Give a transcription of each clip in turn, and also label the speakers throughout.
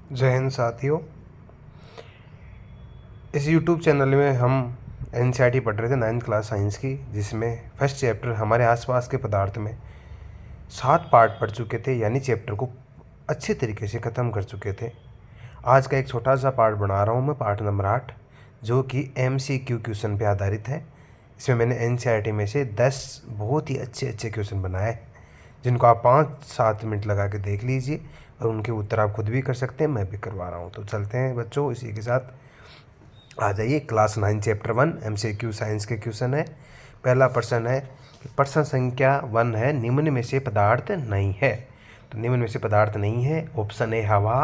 Speaker 1: जय हिंद साथियों। इस YouTube चैनल में हम NCERT पढ़ रहे थे 9th क्लास साइंस की, जिसमें फर्स्ट चैप्टर हमारे आसपास के पदार्थ में 7 पार्ट पढ़ चुके थे, यानी चैप्टर को अच्छे तरीके से ख़त्म कर चुके थे। आज का एक छोटा सा पार्ट बना रहा हूँ मैं, पार्ट नंबर 8, जो कि MCQ क्वेश्चन पे आधारित है। इसमें मैंने NCERT में से 10 बहुत ही अच्छे क्वेश्चन बनाए, जिनको आप 5-7 मिनट लगा के देख लीजिए और उनके उत्तर आप खुद भी कर सकते हैं, मैं भी करवा रहा हूँ। तो चलते हैं बच्चों, इसी के साथ आ जाइए। क्लास 9 चैप्टर 1 MCQ साइंस के क्वेश्चन है। पहला प्रश्न है कि प्रश्न संख्या 1 है, निम्न में से पदार्थ नहीं है। तो निम्न में से पदार्थ नहीं है, ऑप्शन ए हवा,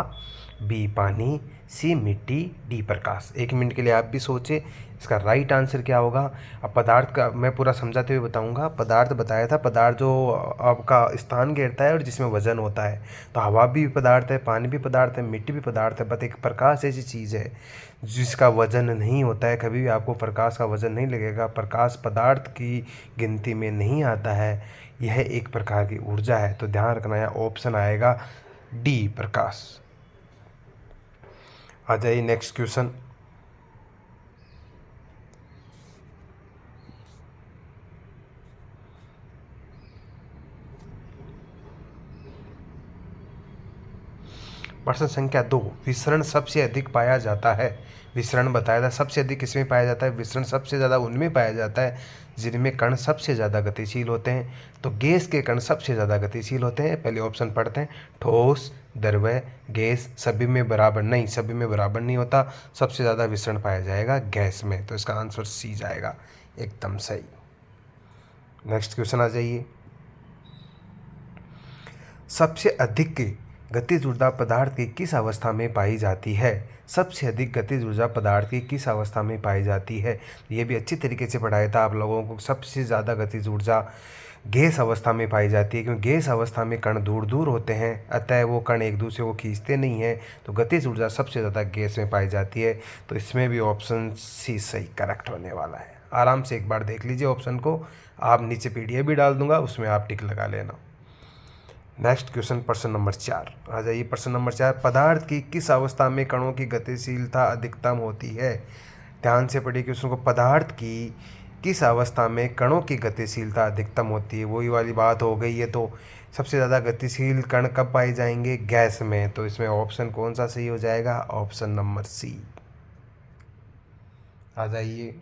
Speaker 1: बी पानी, सी मिट्टी, डी प्रकाश। 1 मिनट के लिए आप भी सोचें इसका राइट आंसर क्या होगा। अब पदार्थ का मैं पूरा समझाते हुए बताऊंगा। पदार्थ बताया था, पदार्थ जो आपका स्थान घेरता है और जिसमें वजन होता है। तो हवा भी पदार्थ है, पानी भी पदार्थ है, मिट्टी भी पदार्थ है, बट एक प्रकाश ऐसी चीज़ है जिसका वजन नहीं होता है। कभी भी आपको प्रकाश का वजन नहीं लगेगा। प्रकाश पदार्थ की गिनती में नहीं आता है, यह एक प्रकार की ऊर्जा है। तो ध्यान रखना है, ऑप्शन आएगा डी प्रकाश। आ जाइए नेक्स्ट क्वेश्चन। प्रश्न संख्या 2, विसरण सबसे अधिक पाया जाता है। विसरण बताया था सबसे अधिक किसमें पाया जाता है। विसरण सबसे ज़्यादा उनमें पाया जाता है जिनमें कण सबसे ज़्यादा गतिशील होते हैं। तो गैस के कण सबसे ज़्यादा गतिशील होते हैं। पहले ऑप्शन पढ़ते हैं, ठोस, द्रव्य, गैस। सभी में बराबर नहीं, सभी में बराबर नहीं होता। सबसे ज़्यादा विसरण पाया जाएगा गैस में। तो इसका आंसर सी जाएगा, एकदम सही। नेक्स्ट क्वेश्चन आ जाइए। सबसे अधिक गतिज ऊर्जा पदार्थ की किस अवस्था में पाई जाती है। सबसे अधिक गतिज ऊर्जा पदार्थ की किस अवस्था में पाई जाती है। ये भी अच्छी तरीके से पढ़ाया था आप लोगों को। सबसे ज़्यादा गतिज ऊर्जा गैस अवस्था में पाई जाती है, क्योंकि गैस अवस्था में कण दूर दूर होते हैं, अतः वो कण एक दूसरे को खींचते नहीं हैं। तो गतिज ऊर्जा सबसे ज़्यादा गैस में पाई जाती है। तो इसमें भी ऑप्शन सी सही करेक्ट होने वाला है। आराम से एक बार देख लीजिए ऑप्शन को। आप नीचे PDF भी डाल दूंगा, उसमें आप टिक लगा लेना। नेक्स्ट क्वेश्चन, प्रश्न नंबर 4 आ जाइए। प्रश्न नंबर 4, पदार्थ की किस अवस्था में कणों की गतिशीलता अधिकतम होती है। ध्यान से पढ़िए क्वेश्चन को। पदार्थ की किस अवस्था में कणों की गतिशीलता अधिकतम होती है। वही वाली बात हो गई है। तो सबसे ज़्यादा गतिशील कण कब पाए जाएंगे, गैस में। तो इसमें ऑप्शन कौन सा सही हो जाएगा, ऑप्शन नंबर सी। आ जाइए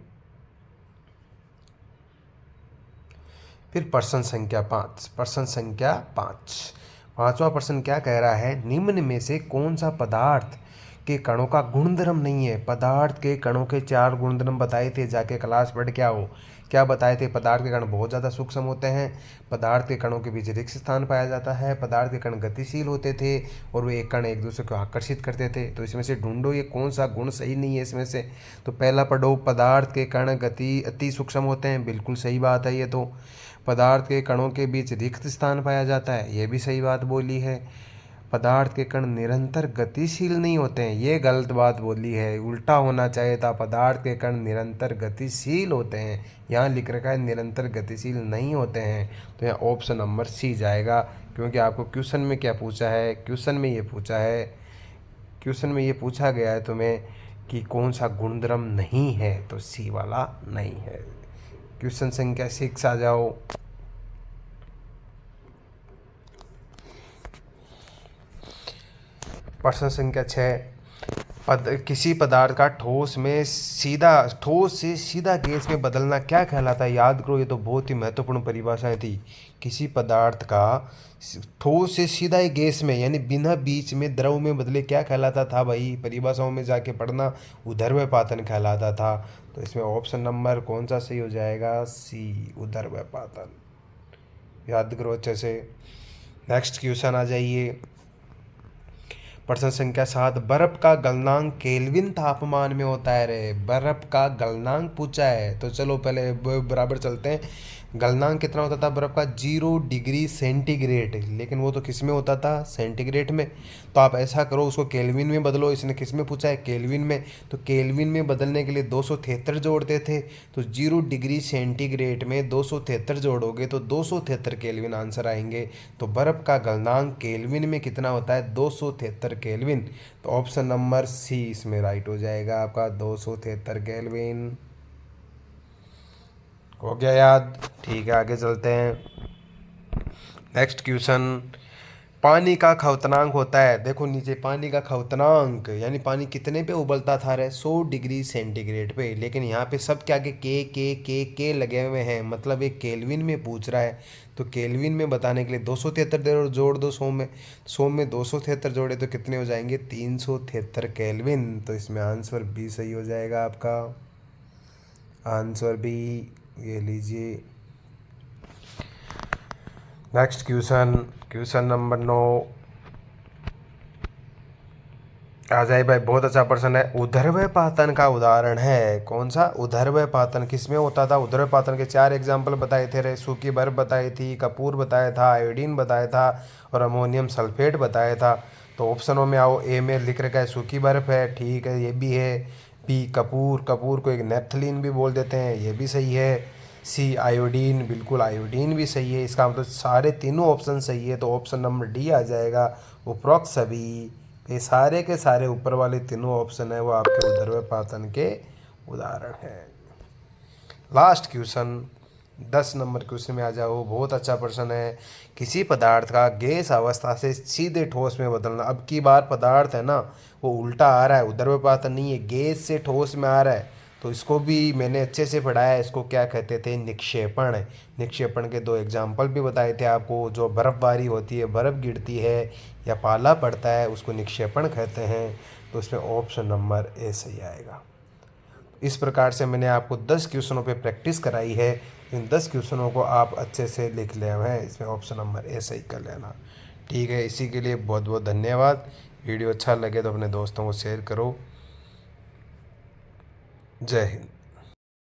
Speaker 1: फिर प्रश्न संख्या 5। प्रश्न संख्या 5, पांचवा प्रश्न क्या कह रहा है, निम्न में से कौन सा पदार्थ के कणों का गुणधर्म नहीं है। पदार्थ के कणों के 4 गुणधर्म बताए थे, जाके क्लास पढ़ क्या हो क्या बताए थे। पदार्थ के कण बहुत ज़्यादा सूक्ष्म होते हैं, पदार्थ के कणों के बीच रिक्त स्थान पाया जाता है, पदार्थ के कण गतिशील होते थे और वे एक कण एक दूसरे को आकर्षित करते थे। तो इसमें से ढूंढो ये कौन सा गुण सही नहीं है इसमें से। तो पहला पढ़ो, पदार्थ के कण अति सूक्ष्म होते हैं, बिल्कुल सही बात है ये तो। पदार्थ के कणों के बीच रिक्त स्थान पाया जाता है, ये भी सही बात बोली है। पदार्थ के कण निरंतर गतिशील नहीं होते हैं, ये गलत बात बोली है, उल्टा होना चाहिए था। पदार्थ के कण निरंतर गतिशील होते हैं, यहाँ लिख रखा है निरंतर गतिशील नहीं होते हैं। तो यहाँ ऑप्शन नंबर सी जाएगा, क्योंकि आपको क्वेश्चन में क्या पूछा है, क्वेश्चन में ये पूछा गया है तुम्हें कि कौन सा गुणधर्म नहीं है, तो सी वाला नहीं है। क्वेश्चन संख्या 6 आ जाओ। प्रश्न संख्या 6, किसी पदार्थ का ठोस से सीधा गैस में बदलना क्या कहलाता है। याद करो, ये तो बहुत ही महत्वपूर्ण परिभाषाएं थी। किसी पदार्थ का ठोस से सीधा ही गैस में, यानी बिना बीच में द्रव में बदले, क्या कहलाता था भाई। परिभाषाओं में जाके पढ़ना, ऊर्ध्वपातन कहलाता था। तो इसमें ऑप्शन नंबर कौन सा सही हो जाएगा, सी, ऊर्ध्वपातन। याद करो अच्छे से। नेक्स्ट क्वेश्चन आ जाइए। प्रश्न संख्या 7, बर्फ का गलनांक केल्विन तापमान में होता है रे। बर्फ का गलनांक पूछा है, तो चलो पहले बराबर चलते हैं। गलनांक कितना होता था बर्फ का, 0 डिग्री सेंटीग्रेड। लेकिन वो तो किस में होता था, सेंटीग्रेड में। तो आप ऐसा करो, उसको केल्विन में बदलो। इसने किस में पूछा है, केल्विन में। तो केल्विन में बदलने के लिए 273 जोड़ते थे। तो 0 डिग्री सेंटीग्रेड में 273 जोड़ोगे तो 273 केल्विन आंसर आएंगे। तो बर्फ का गलनांक केल्विन में कितना होता है, 273 केल्विन। तो ऑप्शन नंबर सी इसमें राइट हो जाएगा आपका, 273 केल्विन। हो गया याद? ठीक है, आगे चलते हैं। नेक्स्ट क्वेश्चन, पानी का खवतनांक होता है, देखो नीचे पानी का खवतनांक यानी पानी कितने पे उबलता था रे, 100 डिग्री सेंटीग्रेड पे। लेकिन यहाँ पे सब क्या के लगे हुए हैं, मतलब ये केल्विन में पूछ रहा है। तो केल्विन में बताने के लिए 273 दे और जोड़ दो 100 में, 100 में 273 जोड़े तो कितने हो जाएंगे, 373 केल्विन। तो इसमें आंसर बी सही हो जाएगा आपका, आंसर बी, ये लीजिए। नेक्स्ट क्वेश्चन, क्वेश्चन नंबर 9 आ जाए भाई, बहुत अच्छा प्रश्न है। ऊर्ध्व पातन का उदाहरण है, कौन सा? ऊर्ध्व पातन किसमें होता था? ऊर्ध्व पातन के 4 एग्जाम्पल बताए थे रे, सूखी बर्फ बताई थी, कपूर बताया था, आयोडीन बताया था और अमोनियम सल्फेट बताया था। तो ऑप्शनों में आओ, ए में लिख रखा है सूखी बर्फ है, ठीक है, ये भी है। बी कपूर, कपूर को एक नेप्थलीन भी बोल देते हैं, ये भी सही है। सी आयोडीन, बिल्कुल आयोडीन भी सही है। इसका मतलब सारे तीनों ऑप्शन सही है, तो ऑप्शन नंबर डी आ जाएगा। उपरोक्त सभी, ये सारे के सारे ऊपर वाले तीनों ऑप्शन है वो आपके ऊर्ध्व पातन के उदाहरण हैं। लास्ट क्वेश्चन, 10 नंबर क्वेश्चन में आ जाओ, बहुत अच्छा प्रश्न है। किसी पदार्थ का गैस अवस्था से सीधे ठोस में बदलना। अब की बार पदार्थ है ना वो उल्टा आ रहा है, ऊर्ध्व पातन नहीं है, गैस से ठोस में आ रहा है। तो इसको भी मैंने अच्छे से पढ़ाया है, इसको क्या कहते थे, निक्षेपण। निक्षेपण के 2 एग्जाम्पल भी बताए थे आपको। जो बर्फ़बारी होती है, बर्फ़ गिरती है या पाला पड़ता है, उसको निक्षेपण कहते हैं। तो इसमें ऑप्शन नंबर ए सही आएगा। इस प्रकार से मैंने आपको 10 क्वेश्चनों पे प्रैक्टिस कराई है। इन 10 क्वेश्चनों को आप अच्छे से लिख ले हैं, इसमें ऑप्शन नंबर ए सही कर लेना। ठीक है, इसी के लिए बहुत बहुत धन्यवाद। वीडियो अच्छा लगे तो अपने दोस्तों को शेयर करो। जय हिंद।